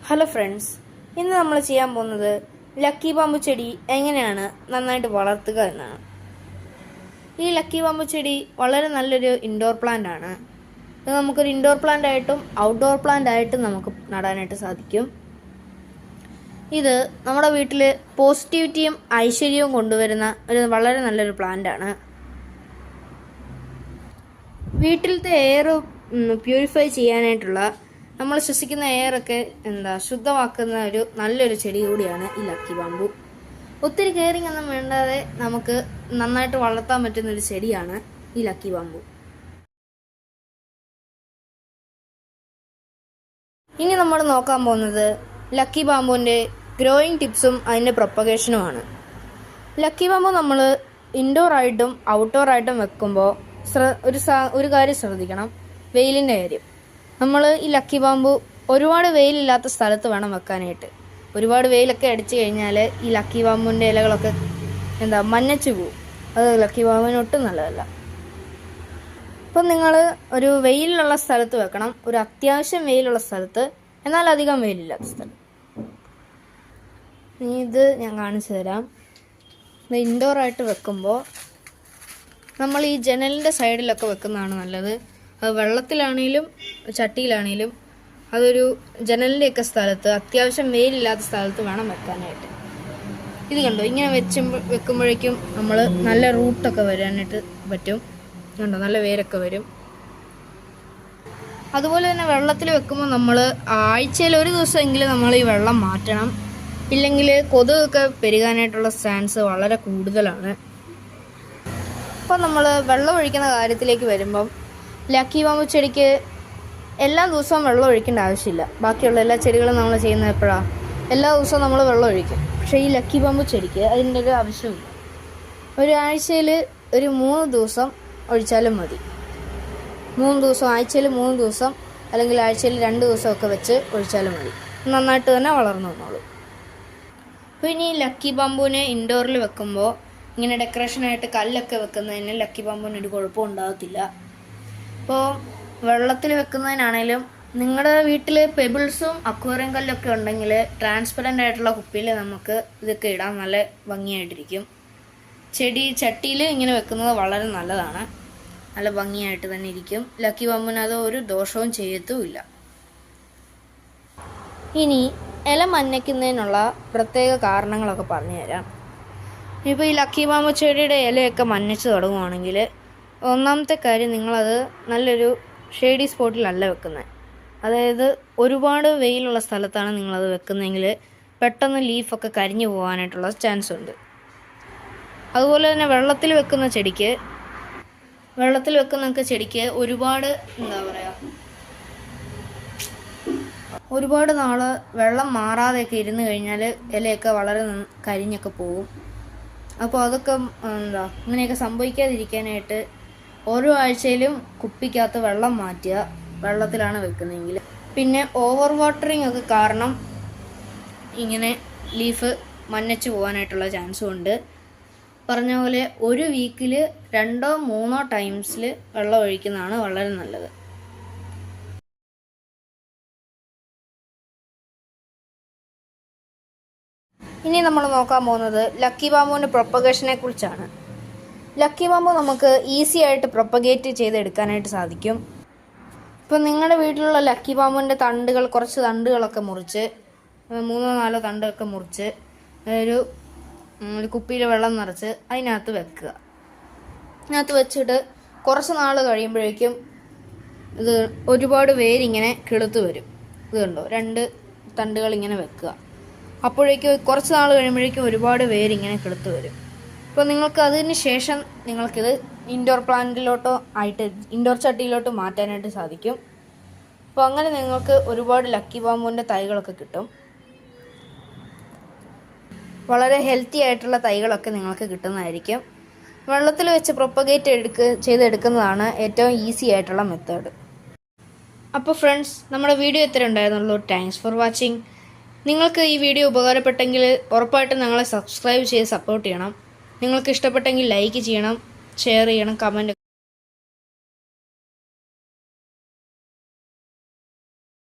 Hello friends, ഇന്ന് നമ്മൾ ചെയ്യാൻ പോകുന്നത് ലക്കി ബാമ്പു ചെടി എങ്ങനെയാണ് നന്നായിട്ട് വളർത്തുക എന്നാണ്. ഈ ലക്കി ബാമ്പു ചെടി വളരെ നല്ലൊരു ഇൻഡോർ പ്ലാന്റ് ആണ്. ഇത് നമുക്കൊരു ഇൻഡോർ പ്ലാന്റ് ആയിട്ടും ഔട്ട്ഡോർ പ്ലാന്റ് ആയിട്ടും നമുക്ക് നടാനായിട്ട് സാധിക്കും. ഇത് നമ്മുടെ വീട്ടിൽ പോസിറ്റിവിറ്റിയും ഐശ്വര്യവും കൊണ്ടുവരുന്ന ഒരു വളരെ നല്ലൊരു പ്ലാന്റ് ആണ്. വീട്ടിലത്തെ എയർ പ്യൂരിഫൈ ചെയ്യാനായിട്ടുള്ള നമ്മൾ ശ്വസിക്കുന്ന എയറൊക്കെ ശുദ്ധമാക്കുന്ന ഒരു നല്ലൊരു ചെടി കൂടിയാണ് ഈ ലക്കി ബാമ്പു. ഒത്തിരി കെയറിങ് ഒന്നും വേണ്ടാതെ നമുക്ക് നന്നായിട്ട് വളർത്താൻ പറ്റുന്ന ഒരു ചെടിയാണ് ഈ ലക്കി ബാമ്പു. ഇനി നമ്മൾ നോക്കാൻ പോകുന്നത് ലക്കി ബാമ്പുവിൻ്റെ ഗ്രോയിങ് ടിപ്സും അതിൻ്റെ പ്രൊപ്പഗേഷനുമാണ്. ലക്കി ബാമ്പു നമ്മൾ ഇൻഡോർ ആയിട്ടും ഔട്ട്ഡോർ ആയിട്ടും വെക്കുമ്പോൾ ഒരു കാര്യം ശ്രദ്ധിക്കണം, വെയിലിൻ്റെ കാര്യം. നമ്മൾ ഈ ലക്കി ബാമ്പു ഒരുപാട് വെയിലില്ലാത്ത സ്ഥലത്ത് വേണം വെക്കാനായിട്ട്. ഒരുപാട് വെയിലൊക്കെ അടിച്ചു കഴിഞ്ഞാൽ ഈ ലക്കി ബാമ്പുവിൻ്റെ ഇലകളൊക്കെ മഞ്ഞച്ചു പോവും. അത് ലക്കി ബാമ്പുവിന് ഒട്ടും നല്ലതല്ല. അപ്പം നിങ്ങൾ ഒരു വെയിലുള്ള സ്ഥലത്ത് വെക്കണം, ഒരു അത്യാവശ്യം വെയിലുള്ള സ്ഥലത്ത്, എന്നാൽ അധികം വെയിലില്ലാത്ത സ്ഥലം. ഇത് ഞാൻ കാണിച്ചു തരാം. ഇത് ഇൻഡോറായിട്ട് വെക്കുമ്പോൾ നമ്മൾ ഈ ജനലിൻ്റെ സൈഡിലൊക്കെ വെക്കുന്നതാണ് നല്ലത്. അത് വെള്ളത്തിലാണെങ്കിലും ചട്ടിയിലാണെങ്കിലും അതൊരു ജനലിൻ്റെയൊക്കെ സ്ഥലത്ത്, അത്യാവശ്യം വെയിലില്ലാത്ത സ്ഥലത്ത് വേണം വെക്കാനായിട്ട്. ഇത് കണ്ടോ, ഇങ്ങനെ വെക്കുമ്പോഴേക്കും നമ്മൾ നല്ല റൂട്ടൊക്കെ വരാനായിട്ട് പറ്റും. കണ്ടോ, നല്ല വേരൊക്കെ വരും. അതുപോലെ തന്നെ വെള്ളത്തിൽ വെക്കുമ്പോൾ നമ്മൾ ആഴ്ചയിൽ ഒരു ദിവസമെങ്കിലും നമ്മൾ ഈ വെള്ളം മാറ്റണം. ഇല്ലെങ്കിൽ കൊതുകൊക്കെ പെരുകാനായിട്ടുള്ള ചാൻസ് വളരെ കൂടുതലാണ്. അപ്പോൾ നമ്മൾ വെള്ളം ഒഴിക്കുന്ന കാര്യത്തിലേക്ക് വരുമ്പം ലക്കി ബാമ്പു ചെടിക്ക് എല്ലാ ദിവസവും വെള്ളം ഒഴിക്കേണ്ട ആവശ്യമില്ല. ബാക്കിയുള്ള എല്ലാ ചെടികളും നമ്മൾ ചെയ്യുന്നത് എപ്പോഴാണ്? എല്ലാ ദിവസവും നമ്മൾ വെള്ളം ഒഴിക്കും. പക്ഷേ ഈ ലക്കി ബാമ്പു ചെടിക്ക് അതിൻ്റെ ഒരു ആവശ്യമില്ല. ഒരാഴ്ചയിൽ ഒരു 3 ദിവസം ഒഴിച്ചാലും മതി. 3 ദിവസം, ആഴ്ചയിൽ 3 ദിവസം അല്ലെങ്കിൽ ആഴ്ചയിൽ 2 ദിവസമൊക്കെ വെച്ച് ഒഴിച്ചാലും മതി. നന്നായിട്ട് തന്നെ വളർന്നു വന്നോളൂ. അപ്പോൾ ഇനി ലക്കി ബാമ്പുവിനെ ഇൻഡോറിൽ വെക്കുമ്പോൾ ഇങ്ങനെ ഡെക്കറേഷനായിട്ട് കല്ലൊക്കെ വെക്കുന്നതിന് ലക്കി ബാമ്പുവിന് ഒരു കുഴപ്പം ഉണ്ടാകത്തില്ല. ഇപ്പോൾ വെള്ളത്തിൽ വെക്കുന്നതിനാണേലും നിങ്ങളുടെ വീട്ടിൽ പെബിൾസും അക്വേറിയം കല്ലൊക്കെ ഉണ്ടെങ്കിൽ ട്രാൻസ്പെറൻ്റ് ആയിട്ടുള്ള കുപ്പിയിൽ നമുക്ക് ഇതൊക്കെ ഇടാൻ നല്ല ഭംഗിയായിട്ടിരിക്കും. ചട്ടിയിൽ ഇങ്ങനെ വെക്കുന്നത് വളരെ നല്ലതാണ്. നല്ല ഭംഗിയായിട്ട് തന്നെ ഇരിക്കും. ലക്കി ബാമ്പുവിന് അത് ഒരു ദോഷവും ചെയ്യത്തുമില്ല. ഇനി ഇല മഞ്ഞയ്ക്കുന്നതിനുള്ള പ്രത്യേക കാരണങ്ങളൊക്കെ പറഞ്ഞു തരാം. ഇപ്പോൾ ഈ ലക്കി ബാമ്പു ചെടിയുടെ ഇലയൊക്കെ മഞ്ഞച്ച് തുടങ്ങുവാണെങ്കിൽ ഒന്നാമത്തെ കാര്യം, നിങ്ങളത് നല്ലൊരു ഷെയ്ഡി സ്പോട്ടിലല്ല വെക്കുന്നത്. അതായത് ഒരുപാട് വെയിലുള്ള സ്ഥലത്താണ് നിങ്ങളത് വെക്കുന്നതെങ്കിൽ പെട്ടെന്ന് ലീഫൊക്കെ കരിഞ്ഞു പോകാനായിട്ടുള്ള ചാൻസ് ഉണ്ട്. അതുപോലെ തന്നെ വെള്ളത്തിൽ വെക്കുന്ന ചെടിക്ക് ഒരുപാട് നാൾ വെള്ളം മാറാതെയൊക്കെ ഇരുന്ന് കഴിഞ്ഞാൽ ഇലയൊക്കെ വളരെ കരിഞ്ഞൊക്കെ പോവും. അപ്പോൾ അതൊക്കെ ഇങ്ങനെയൊക്കെ സംഭവിക്കാതിരിക്കാനായിട്ട് ഓരോ ആഴ്ചയിലും കുപ്പിക്കകത്ത് വെള്ളം മാറ്റുക, വെള്ളത്തിലാണ് വെക്കുന്നതെങ്കിൽ. പിന്നെ ഓവർ വാട്ടറിങ് ഒക്കെ കാരണം ഇങ്ങനെ ലീഫ് മഞ്ഞച്ചു പോകാനായിട്ടുള്ള ചാൻസും ഉണ്ട്. പറഞ്ഞ പോലെ ഒരു വീക്കിൽ 2-3 ടൈംസിൽ വെള്ളം ഒഴിക്കുന്നതാണ് വളരെ നല്ലത്. ഇനി നമ്മൾ നോക്കാൻ പോകുന്നത് ലക്കി ബാമ്പുവിൻ്റെ പ്രൊപ്പഗേഷനെ കുറിച്ചാണ്. ലക്കി ബാമ്പു നമുക്ക് ഈസി ആയിട്ട് പ്രൊപ്പഗേറ്റ് ചെയ്തെടുക്കാനായിട്ട് സാധിക്കും. ഇപ്പോൾ നിങ്ങളുടെ വീട്ടിലുള്ള ലക്കി ബാമ്പുവിൻ്റെ കുറച്ച് തണ്ടുകളൊക്കെ മുറിച്ച് 3-4 തണ്ടൊക്കെ മുറിച്ച് ഒരു കുപ്പിയിൽ വെള്ളം നിറച്ച് അതിനകത്ത് വെക്കുക. അതിനകത്ത് വെച്ചിട്ട് കുറച്ച് നാൾ കഴിയുമ്പോഴേക്കും ഇത് ഒരുപാട് വേരിങ്ങനെ കിളുത്ത് വരും. ഇത് കണ്ടോ, 2 തണ്ടുകൾ ഇങ്ങനെ വെക്കുക. അപ്പോഴേക്കും കുറച്ച് നാൾ കഴിയുമ്പോഴേക്കും ഒരുപാട് വേരിങ്ങനെ കിളുത്ത് വരും. അപ്പോൾ നിങ്ങൾക്ക് അതിന് ശേഷം നിങ്ങൾക്കിത് ഇൻഡോർ ചട്ടിയിലോട്ടോ മാറ്റാനായിട്ട് സാധിക്കും. അപ്പോൾ അങ്ങനെ നിങ്ങൾക്ക് ഒരുപാട് ലക്കി ബാമ്പുവിൻ്റെ തൈകളൊക്കെ കിട്ടും. വളരെ ഹെൽത്തി ആയിട്ടുള്ള തൈകളൊക്കെ നിങ്ങൾക്ക് കിട്ടുന്നതായിരിക്കും. വെള്ളത്തിൽ വെച്ച് പ്രൊപ്പഗേറ്റ് ചെയ്തെടുക്കുന്നതാണ് ഏറ്റവും ഈസി ആയിട്ടുള്ള മെത്തേഡ്. അപ്പോൾ ഫ്രണ്ട്സ്, നമ്മുടെ വീഡിയോ ഇത്ര ഉണ്ടായിരുന്നുള്ളൂ. Thanks for watching. നിങ്ങൾക്ക് ഈ വീഡിയോ ഉപകാരപ്പെട്ടെങ്കിൽ ഉറപ്പായിട്ടും ഞങ്ങളെ സബ്സ്ക്രൈബ് ചെയ്ത് സപ്പോർട്ട് ചെയ്യണം. നിങ്ങൾക്ക് ഇഷ്ടപ്പെട്ടെങ്കിൽ ലൈക്ക് ചെയ്യണം, ഷെയർ ചെയ്യണം, കമൻറ്റ്